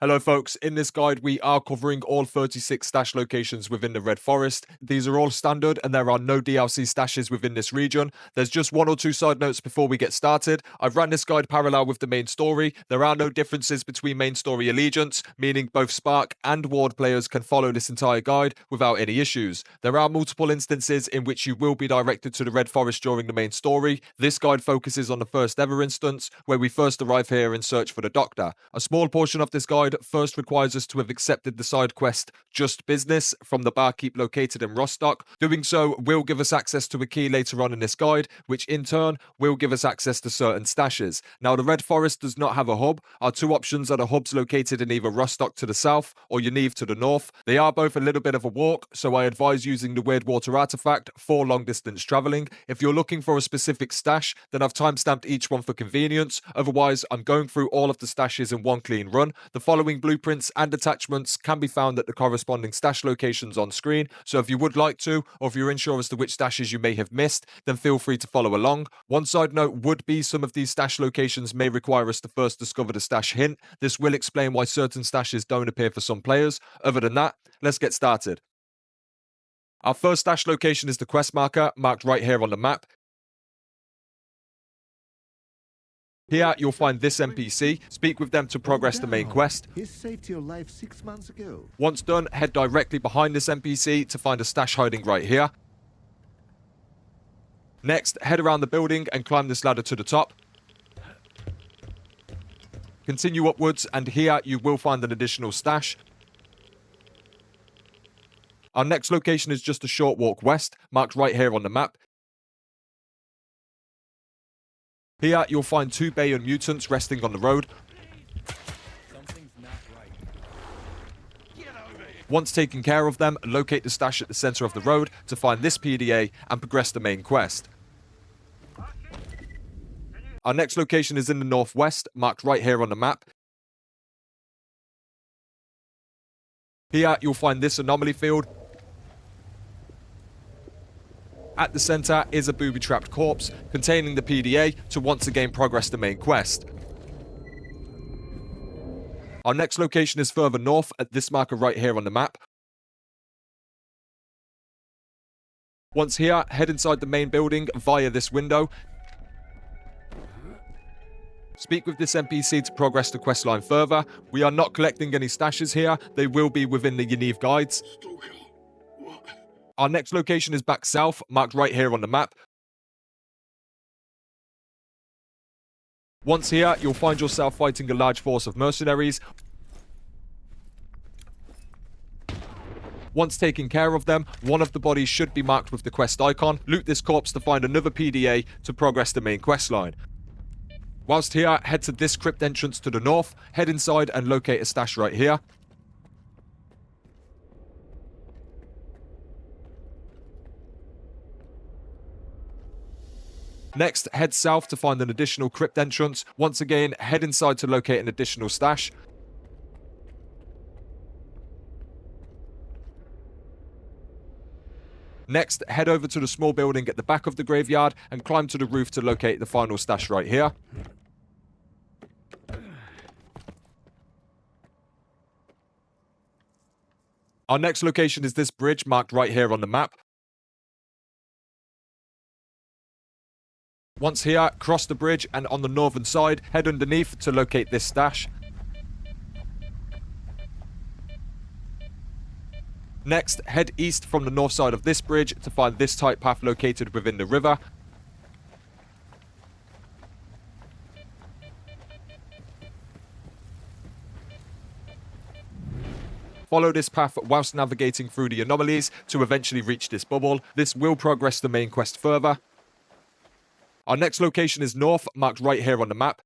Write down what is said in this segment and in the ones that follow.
Hello folks, in this guide we are covering all 36 stash locations within the Red Forest. These are all standard and there are no DLC stashes within this region. There's just one or two side notes before we get started. I've ran this guide parallel with the main story. There are no differences between main story allegiance, meaning both Spark and Ward players can follow this entire guide without any issues. There are multiple instances in which you will be directed to the Red Forest during the main story. This guide focuses on the first ever instance, where we first arrive here and search for the Doctor. A small portion of this guide first requires us to have accepted the side quest Just Business from the barkeep located in Rostock. Doing so will give us access to a key later on in this guide, which in turn will give us access to certain stashes. Now, the Red Forest does not have a hub. Our two options are the hubs located in either Rostock to the south or Yaniv to the north. They are both a little bit of a walk, so I advise using the Weird Water artifact for long distance traveling. If you're looking for a specific stash, then I've timestamped each one for convenience. Otherwise, I'm going through all of the stashes in one clean run. The following blueprints and attachments can be found at the corresponding stash locations on screen, so if you would like to, or if you're unsure as to which stashes you may have missed, then feel free to follow along. One side note would be some of these stash locations may require us to first discover the stash hint. This will explain why certain stashes don't appear for some players. Other than that, let's get started. Our first stash location is the quest marker, marked right here on the map. Here, you'll find this NPC. Speak with them to progress the main quest. He saved your life 6 months ago. Once done, head directly behind this NPC to find a stash hiding right here. Next, head around the building and climb this ladder to the top. Continue upwards, and here you will find an additional stash. Our next location is just a short walk west, marked right here on the map. Here, you'll find two Bayon mutants resting on the road. Once taken care of them, locate the stash at the center of the road to find this PDA and progress the main quest. Our next location is in the northwest, marked right here on the map. Here, you'll find this anomaly field. At the center is a booby-trapped corpse containing the PDA to once again progress the main quest. Our next location is further north at this marker right here on the map. Once here, head inside the main building via this window. Speak with this NPC to progress the questline further. We are not collecting any stashes here. They will be within the Yaniv guides. Stalker, what? Our next location is back south, marked right here on the map. Once here, you'll find yourself fighting a large force of mercenaries. Once taking care of them, one of the bodies should be marked with the quest icon. Loot this corpse to find another PDA to progress the main quest line. Whilst here, head to this crypt entrance to the north, head inside and locate a stash right here. Next, head south to find an additional crypt entrance. Once again, head inside to locate an additional stash. Next, head over to the small building at the back of the graveyard and climb to the roof to locate the final stash right here. Our next location is this bridge marked right here on the map. Once here, cross the bridge and on the northern side, head underneath to locate this stash. Next, head east from the north side of this bridge to find this tight path located within the river. Follow this path whilst navigating through the anomalies to eventually reach this bubble. This will progress the main quest further. Our next location is north, marked right here on the map.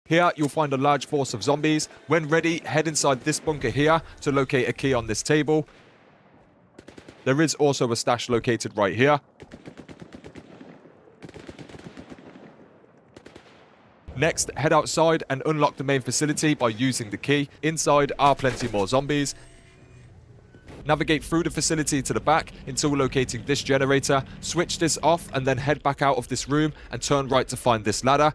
Here, you'll find a large force of zombies. When ready, head inside this bunker here to locate a key on this table. There is also a stash located right here. Next, head outside and unlock the main facility by using the key. Inside are plenty more zombies. Navigate through the facility to the back until locating this generator. Switch this off and then head back out of this room and turn right to find this ladder.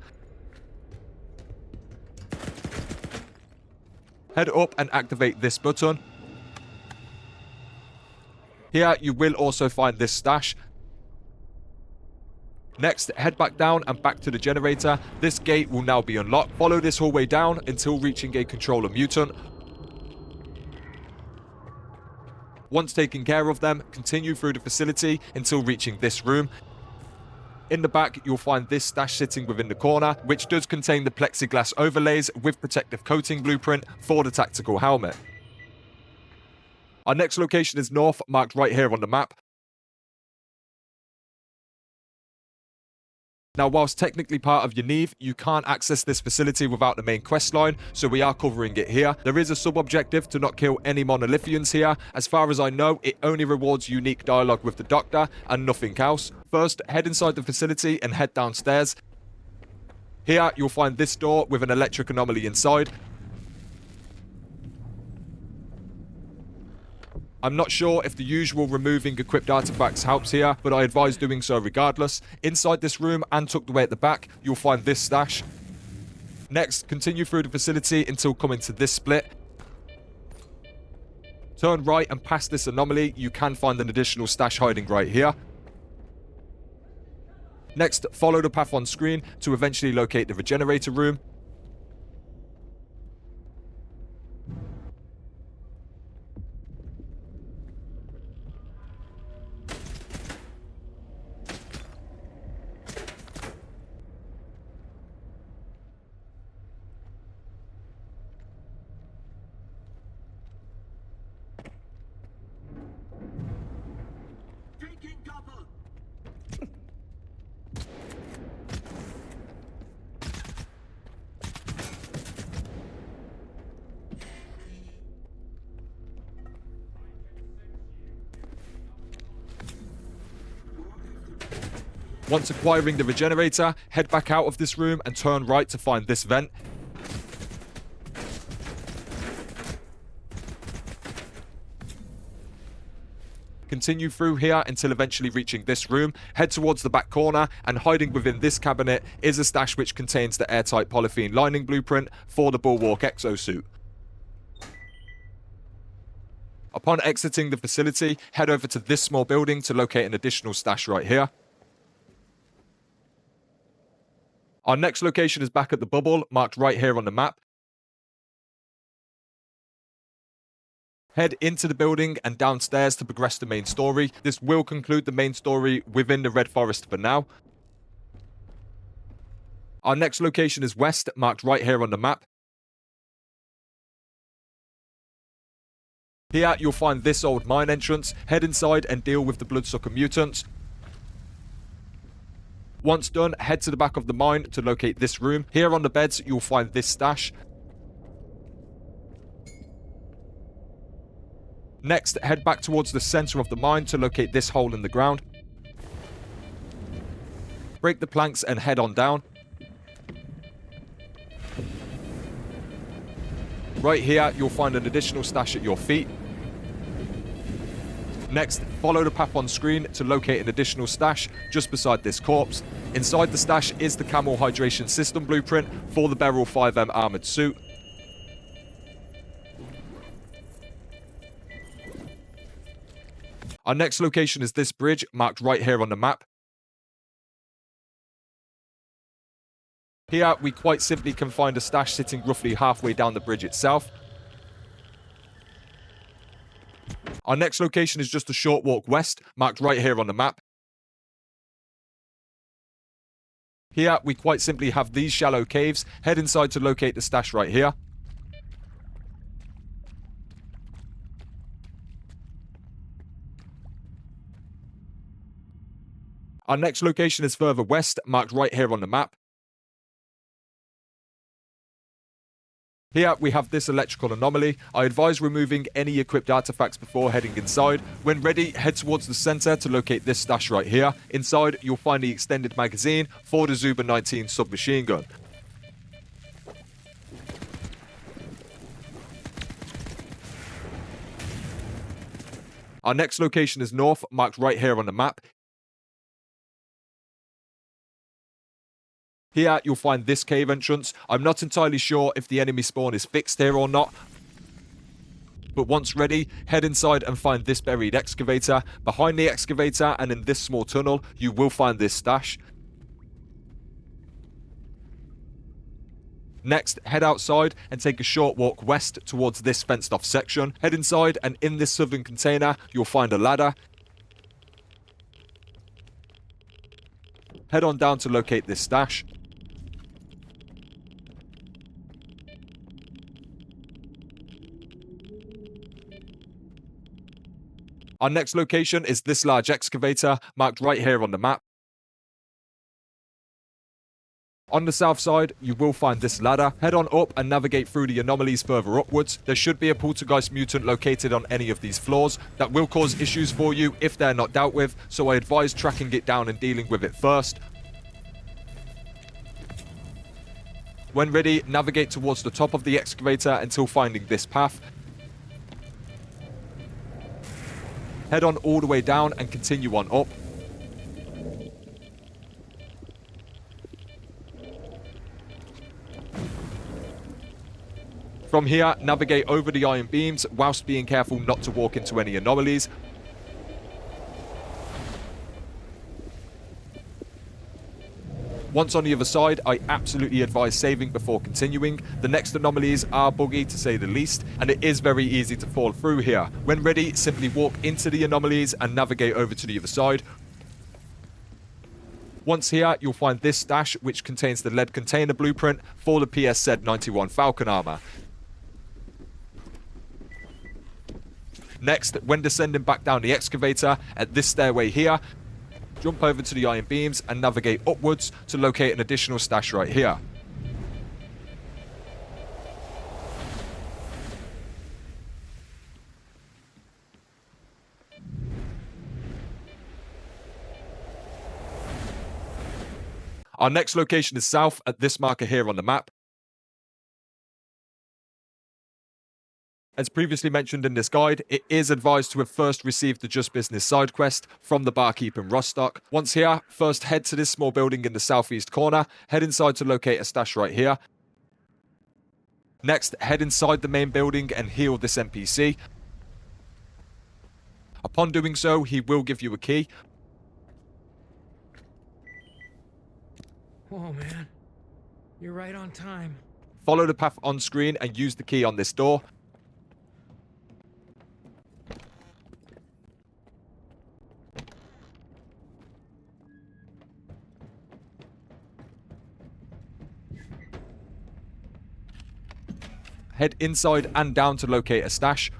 Head up and activate this button. Here you will also find this stash. Next, head back down and back to the generator. This gate will now be unlocked. Follow this hallway down until reaching a controller mutant. Once taking care of them, continue through the facility until reaching this room. In the back, you'll find this stash sitting within the corner, which does contain the plexiglass overlays with protective coating blueprint for the tactical helmet. Our next location is north, marked right here on the map. Now, whilst technically part of your Neve, you can't access this facility without the main quest line, so we are covering it here. There is a sub-objective to not kill any monolithians here. As far as I know, it only rewards unique dialogue with the Doctor and nothing else. First, head inside the facility and head downstairs. Here, you'll find this door with an electric anomaly inside. I'm not sure if the usual removing equipped artifacts helps here, but I advise doing so regardless. Inside this room and tucked away at the back, you'll find this stash. Next, continue through the facility until coming to this split. Turn right and past this anomaly, you can find an additional stash hiding right here. Next, follow the path on screen to eventually locate the regenerator room. Once acquiring the regenerator, head back out of this room and turn right to find this vent. Continue through here until eventually reaching this room. Head towards the back corner, and hiding within this cabinet is a stash which contains the Airtight polythene lining blueprint for the Bulwark Exosuit. Upon exiting the facility, head over to this small building to locate an additional stash right here. Our next location is back at the bubble, marked right here on the map. Head into the building and downstairs to progress the main story. This will conclude the main story within the Red Forest for now. Our next location is west, marked right here on the map. Here you'll find this old mine entrance. Head inside and deal with the bloodsucker mutants. Once done, head to the back of the mine to locate this room. Here on the beds, you'll find this stash. Next, head back towards the center of the mine to locate this hole in the ground. Break the planks and head on down. Right here, you'll find an additional stash at your feet. Next, follow the path on screen to locate an additional stash just beside this corpse. Inside the stash is the Camel hydration system blueprint for the Berill 5M armored suit. Our next location is this bridge, marked right here on the map. Here, we quite simply can find a stash sitting roughly halfway down the bridge itself. Our next location is just a short walk west, marked right here on the map. Here, we quite simply have these shallow caves. Head inside to locate the stash right here. Our next location is further west, marked right here on the map. Here we have this electrical anomaly. I advise removing any equipped artifacts before heading inside. When ready, head towards the center to locate this stash right here. Inside, you'll find the extended magazine for the ZUBR 19 submachine gun. Our next location is north, marked right here on the map. Here, you'll find this cave entrance. I'm not entirely sure if the enemy spawn is fixed here or not. But once ready, head inside and find this buried excavator. Behind the excavator and in this small tunnel, you will find this stash. Next, head outside and take a short walk west towards this fenced off section. Head inside and in this southern container, you'll find a ladder. Head on down to locate this stash. Our next location is this large excavator, marked right here on the map. On the south side, you will find this ladder. Head on up and navigate through the anomalies further upwards. There should be a poltergeist mutant located on any of these floors that will cause issues for you if they're not dealt with, so I advise tracking it down and dealing with it first. When ready, navigate towards the top of the excavator until finding this path. Head on all the way down and continue on up. From here, navigate over the iron beams whilst being careful not to walk into any anomalies. Once on the other side, I absolutely advise saving before continuing. The next anomalies are buggy to say the least, and it is very easy to fall through here. When ready, simply walk into the anomalies and navigate over to the other side. Once here, you'll find this stash, which contains the lead container blueprint for the PSZ-91 Falcon armor. Next, when descending back down the excavator at this stairway here, jump over to the iron beams and navigate upwards to locate an additional stash right here. Our next location is south at this marker here on the map. As previously mentioned in this guide, it is advised to have first received the Just Business side quest from the barkeep in Rostock. Once here, first head to this small building in the southeast corner, head inside to locate a stash right here. Next, head inside the main building and heal this NPC. Upon doing so, he will give you a key. Oh man, you're right on time. Follow the path on screen and use the key on this door. Head inside and down to locate a stash.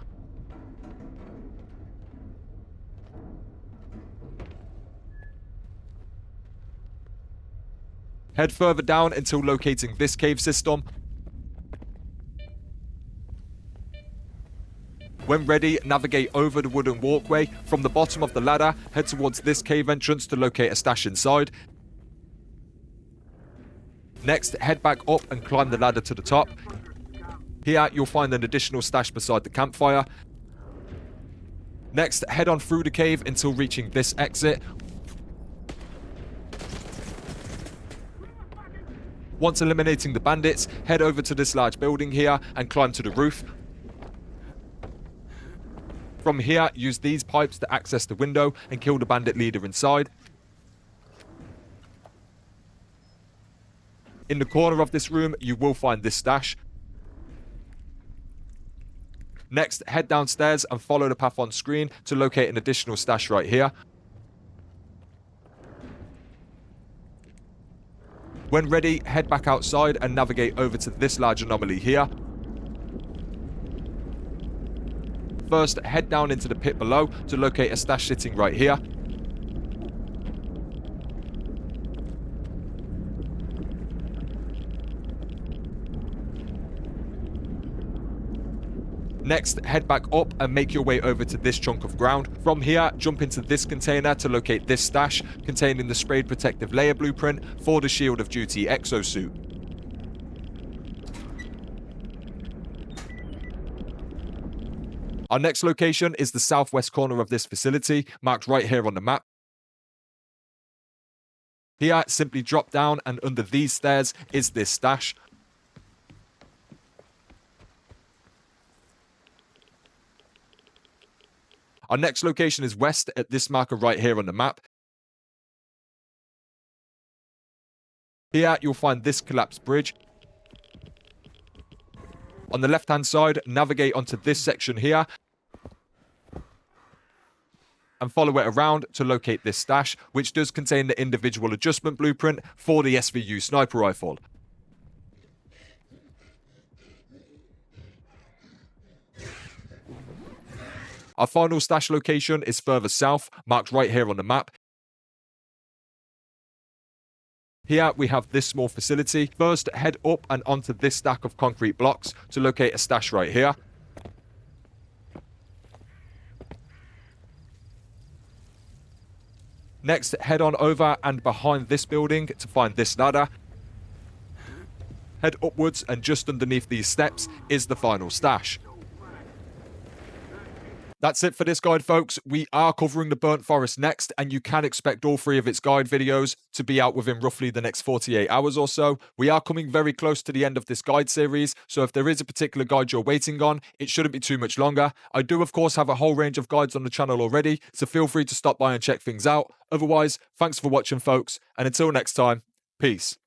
Head further down until locating this cave system. When ready, navigate over the wooden walkway. From the bottom of the ladder, head towards this cave entrance to locate a stash inside. Next, head back up and climb the ladder to the top. Here, you'll find an additional stash beside the campfire. Next, head on through the cave until reaching this exit. Once eliminating the bandits, head over to this large building here and climb to the roof. From here, use these pipes to access the window and kill the bandit leader inside. In the corner of this room, you will find this stash. Next, head downstairs and follow the path on screen to locate an additional stash right here. When ready, head back outside and navigate over to this large anomaly here. First, head down into the pit below to locate a stash sitting right here. Next, head back up and make your way over to this chunk of ground. From here, jump into this container to locate this stash containing the sprayed protective layer blueprint for the Shield of Duty Exosuit. Our next location is the southwest corner of this facility, marked right here on the map. Here, simply drop down and under these stairs is this stash. Our next location is west at this marker right here on the map. Here, you'll find this collapsed bridge. On the left-hand side, navigate onto this section here and follow it around to locate this stash, which does contain the individual adjustment blueprint for the SVU sniper rifle. Our final stash location is further south, marked right here on the map. Here we have this small facility. First, head up and onto this stack of concrete blocks to locate a stash right here. Next, head on over and behind this building to find this ladder. Head upwards and just underneath these steps is the final stash. That's it for this guide, folks. We are covering the Burnt Forest next, and you can expect all 3 of its guide videos to be out within roughly the next 48 hours or so. We are coming very close to the end of this guide series, so if there is a particular guide you're waiting on, it shouldn't be too much longer. I do, of course, have a whole range of guides on the channel already, so feel free to stop by and check things out. Otherwise, thanks for watching, folks, and until next time, peace.